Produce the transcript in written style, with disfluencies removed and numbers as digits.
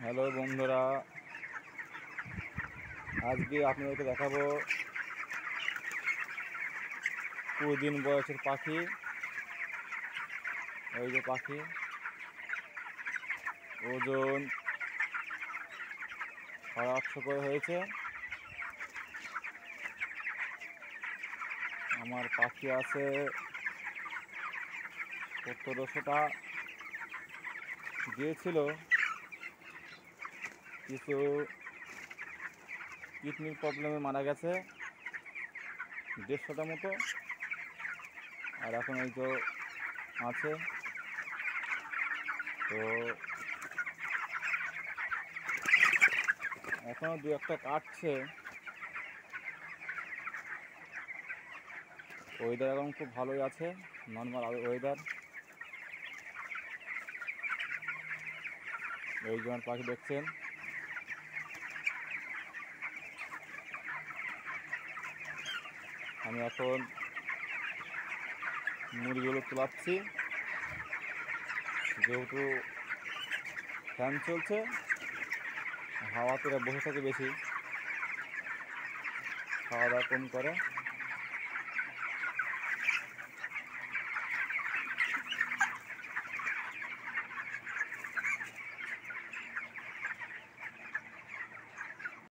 Hello বন্ধুরা, আজকে আপনাদেরকে দেখাবো 20 দিন বয়সের পাখি। ওই যে পাখি, ওজন 850 করে হয়েছে। আমার পাখি আছে 1700টা। গিয়েছিল কিছু কিডনির প্রবলেমে মারা গেছে 150টা মতো, আর এখন এই তো আছে। তো এখনও দু একটা কাটছে। ওয়েদার এখন খুব ভালোই আছে, নর্মাল ওয়েদার। এই যে আমার পাখি দেখছেন, আমি এখন মুরগিগুলো তোলাচ্ছি। যেহেতু ফ্যান চলছে, হাওয়াতে বসে থাকে বেশি, খাওয়া দাওয়া কম করে।